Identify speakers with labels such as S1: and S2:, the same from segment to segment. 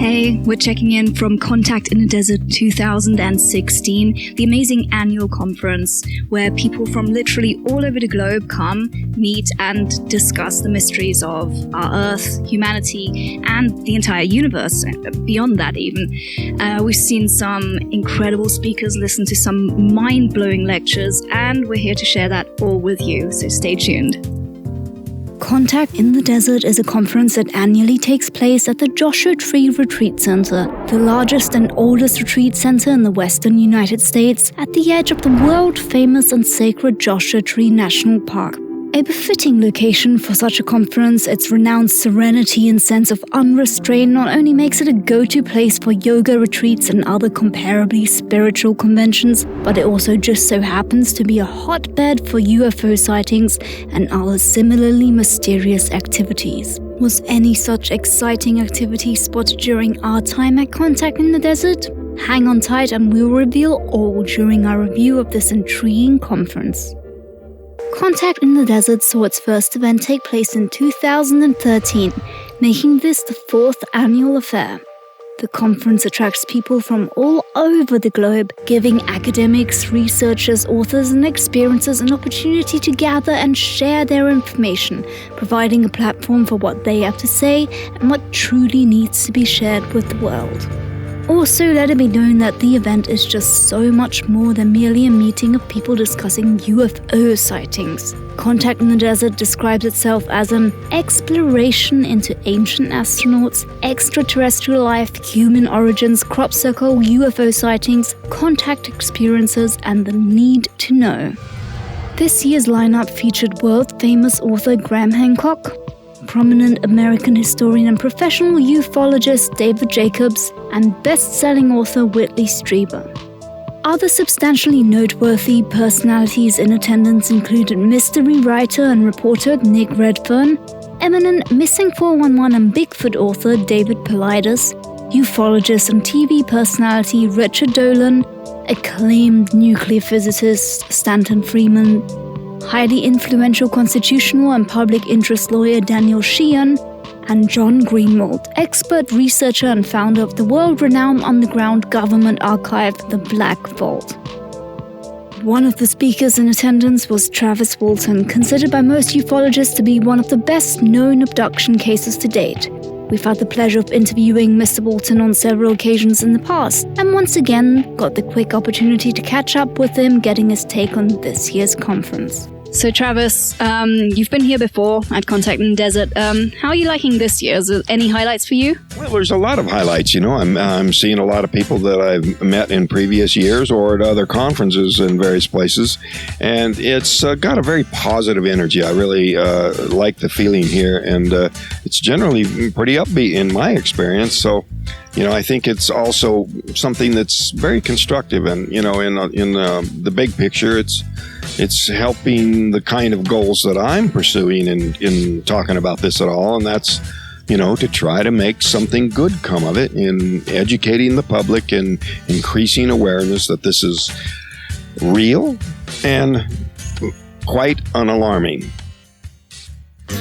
S1: Hey, we're checking in from Contact in the Desert 2016, the amazing annual conference where people from literally all over the globe come, meet, and discuss the mysteries of our Earth, humanity, and the entire universe, beyond that even. We've seen some incredible speakers, listened to some mind-blowing lectures, and we're here to share that all with you, so stay tuned. Contact in the Desert is a conference that annually takes place at the Joshua Tree Retreat Center, the largest and oldest retreat center in the western United States, at the edge of the world-famous and sacred Joshua Tree National Park. A befitting location for such a conference, its renowned serenity and sense of unrestraint not only makes it a go-to place for yoga retreats and other comparably spiritual conventions, but it also just so happens to be a hotbed for UFO sightings and other similarly mysterious activities. Was any such exciting activity spotted during our time at Contact in the Desert? Hang on tight and we'll reveal all during our review of this intriguing conference. Contact in the Desert saw its first event take place in 2013, making this the fourth annual affair. The conference attracts people from all over the globe, giving academics, researchers, authors, and experiencers an opportunity to gather and share their information, providing a platform for what they have to say and what truly needs to be shared with the world. Also, let it be known that the event is just so much more than merely a meeting of people discussing UFO sightings. Contact in the Desert describes itself as an exploration into ancient astronauts, extraterrestrial life, human origins, crop circle, UFO sightings, contact experiences, and the need to know. This year's lineup featured world-famous author Graham Hancock, prominent American historian and professional ufologist David Jacobs, and best-selling author Whitley Strieber. Other substantially noteworthy personalities in attendance included mystery writer and reporter Nick Redfern, eminent Missing 411 and Bigfoot author David Paulides, ufologist and TV personality Richard Dolan, acclaimed nuclear physicist Stanton Friedman, highly influential constitutional and public interest lawyer Daniel Sheehan, and John Greenwald, expert researcher and founder of the world-renowned underground government archive, the Black Vault. One of the speakers in attendance was Travis Walton, considered by most ufologists to be one of the best-known abduction cases to date. We've had the pleasure of interviewing Mr. Walton on several occasions in the past, and once again got the quick opportunity to catch up with him, getting his take on this year's conference. So Travis, you've been here before at Contact in the Desert. How are you liking this year? Is there any highlights for you?
S2: Well, there's a lot of highlights. I'm seeing a lot of people that I've met in previous years or at other conferences in various places, and it's got a very positive energy. I really like the feeling here, and it's generally pretty upbeat in my experience. So, I think it's also something that's very constructive, and in the big picture, it's helping the kind of goals that I'm pursuing in talking about this at all, and that's, to try to make something good come of it in educating the public and increasing awareness that this is real and quite unalarming.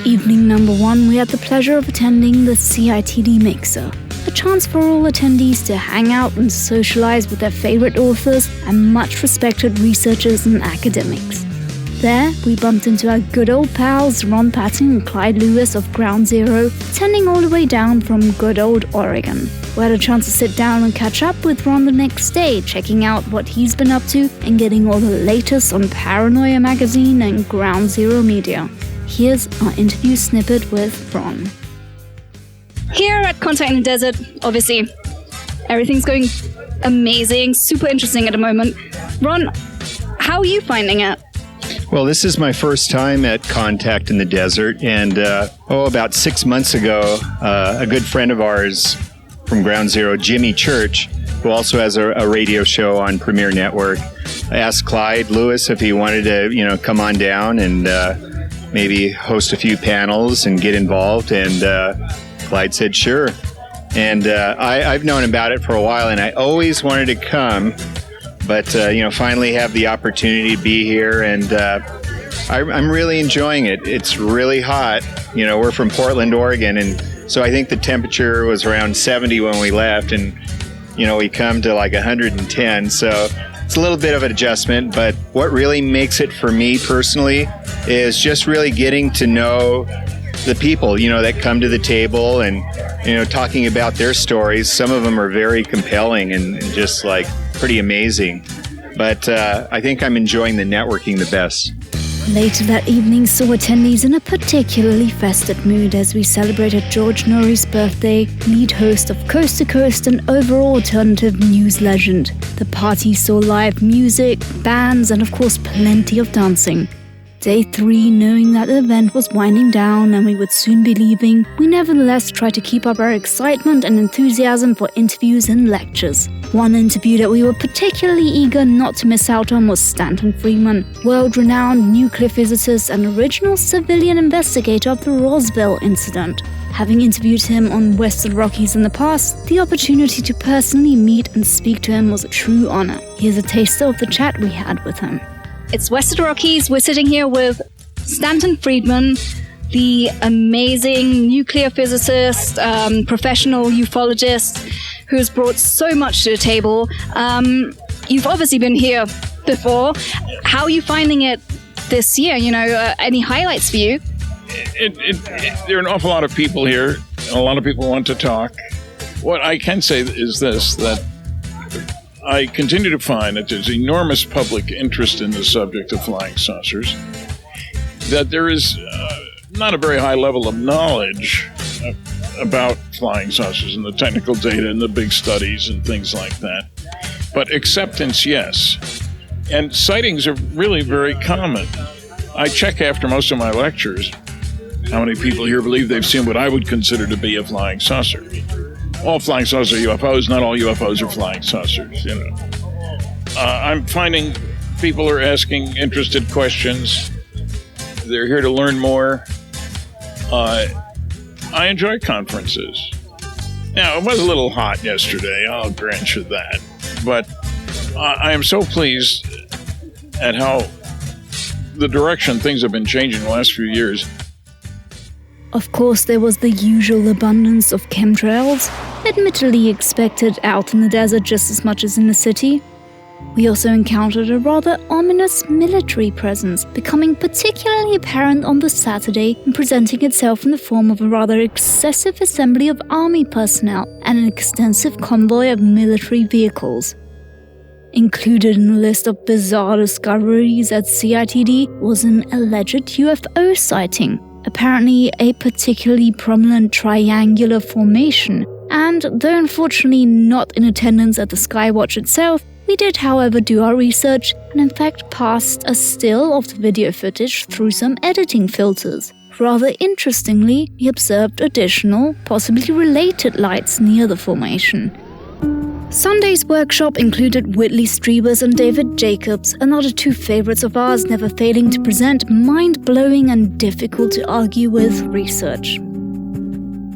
S1: Evening number 1, we had the pleasure of attending the CITD Mixer, a chance for all attendees to hang out and socialize with their favorite authors and much respected researchers and academics. There, we bumped into our good old pals Ron Patton and Clyde Lewis of Ground Zero, attending all the way down from good old Oregon. We had a chance to sit down and catch up with Ron the next day, checking out what he's been up to and getting all the latest on Paranoia Magazine and Ground Zero Media. Here's our interview snippet with Ron. Here at Contact in the Desert, obviously, everything's going amazing, super interesting at the moment. Ron, how are you finding it?
S3: Well, this is my first time at Contact in the Desert, and about 6 months ago, a good friend of ours from Ground Zero, Jimmy Church, who also has a radio show on Premier Network, asked Clyde Lewis if he wanted to, come on down and maybe host a few panels and get involved, and Clyde said sure. And I've known about it for a while, and I always wanted to come, but finally have the opportunity to be here, and I'm really enjoying it. It's really hot. We're from Portland, Oregon, and So I think the temperature was around 70 when we left, and we come to like 110. So it's a little bit of an adjustment, but what really makes it for me personally is just really getting to know the people, that come to the table and, talking about their stories. Some of them are very compelling and just like pretty amazing. But I think I'm enjoying the networking the best.
S1: Later that evening saw attendees in a particularly festive mood as we celebrated George Norrie's birthday, lead host of Coast to Coast and overall alternative news legend. The party saw live music, bands, and of course plenty of dancing. Day 3, knowing that the event was winding down and we would soon be leaving, we nevertheless tried to keep up our excitement and enthusiasm for interviews and lectures. One interview that we were particularly eager not to miss out on was Stanton Friedman, world-renowned nuclear physicist and original civilian investigator of the Roswell incident. Having interviewed him on Western Rockies in the past, the opportunity to personally meet and speak to him was a true honor. Here's a taster of the chat we had with him. It's Western Rockies. We're sitting here with Stanton Friedman, the amazing nuclear physicist, professional ufologist, who's brought so much to the table. You've obviously been here before. How are you finding it this year? Any highlights for you?
S4: There are an awful lot of people here. A lot of people want to talk. What I can say is this, that I continue to find that there's enormous public interest in the subject of flying saucers, that there is not a very high level of knowledge about flying saucers and the technical data and the big studies and things like that. But acceptance, yes. And sightings are really very common. I check after most of my lectures how many people here believe they've seen what I would consider to be a flying saucer. All flying saucers are UFOs, not all UFOs are flying saucers, I'm finding people are asking interested questions. They're here to learn more. I enjoy conferences. Now, it was a little hot yesterday, I'll grant you that. But I am so pleased at how the direction things have been changing in the last few years.
S1: Of course, there was the usual abundance of chemtrails, admittedly expected out in the desert just as much as in the city. We also encountered a rather ominous military presence, becoming particularly apparent on the Saturday and presenting itself in the form of a rather excessive assembly of army personnel and an extensive convoy of military vehicles. Included in the list of bizarre discoveries at CITD was an alleged UFO sighting, apparently a particularly prominent triangular formation, and though unfortunately not in attendance at the Skywatch itself, we did however do our research and in fact passed a still of the video footage through some editing filters. Rather interestingly, we observed additional, possibly related lights near the formation. Sunday's workshop included Whitley Strieber's and David Jacobs, another two favorites of ours, never failing to present mind-blowing and difficult to argue with research.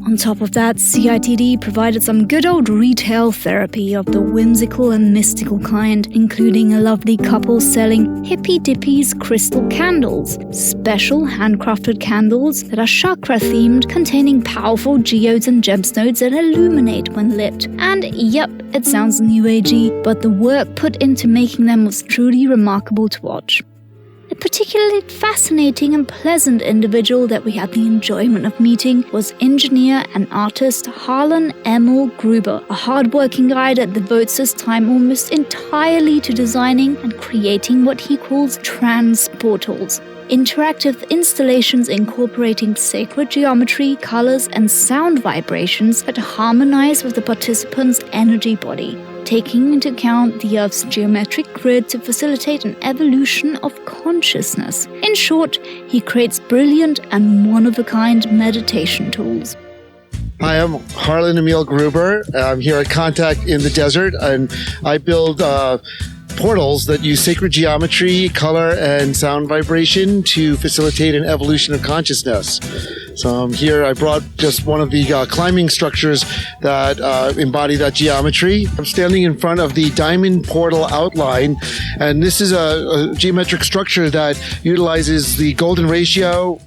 S1: On top of that, CITD provided some good old retail therapy of the whimsical and mystical kind, including a lovely couple selling Hippy Dippy's crystal candles, special handcrafted candles that are chakra-themed, containing powerful geodes and gemstones that illuminate when lit. And yep, it sounds new agey, but the work put into making them was truly remarkable to watch. A particularly fascinating and pleasant individual that we had the enjoyment of meeting was engineer and artist Harlan Emil Gruber, a hard-working guy that devotes his time almost entirely to designing and creating what he calls transportals, interactive installations incorporating sacred geometry, colors, and sound vibrations that harmonize with the participant's energy body, taking into account the Earth's geometric grid to facilitate an evolution of consciousness. In short, he creates brilliant and one-of-a-kind meditation tools.
S5: Hi, I'm Harlan Emil Gruber. I'm here at Contact in the Desert, and I build portals that use sacred geometry, color, and sound vibration to facilitate an evolution of consciousness. So I'm here, I brought just one of the climbing structures that embody that geometry. I'm standing in front of the diamond portal outline, and this is a geometric structure that utilizes the golden ratio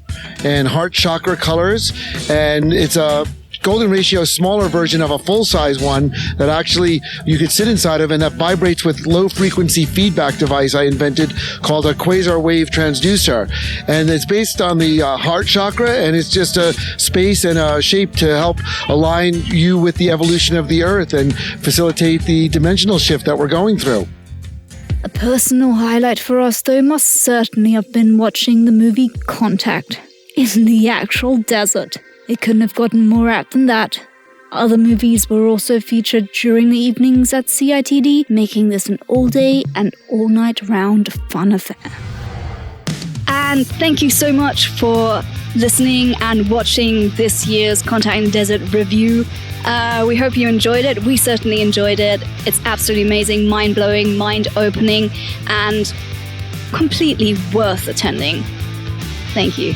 S5: and heart chakra colors, and it's a golden ratio smaller version of a full-size one that actually you could sit inside of, and that vibrates with low-frequency feedback device I invented called a quasar wave transducer. And it's based on the heart chakra, and it's just a space and a shape to help align you with the evolution of the Earth and facilitate the dimensional shift that we're going through.
S1: A personal highlight for us, though, must certainly have been watching the movie Contact in the actual desert. It couldn't have gotten more out than that. Other movies were also featured during the evenings at CITD, making this an all-day and all-night round fun affair. And thank you so much for listening and watching this year's Contact in the Desert review. We hope you enjoyed it. We certainly enjoyed it. It's absolutely amazing, mind-blowing, mind-opening, and completely worth attending. Thank you.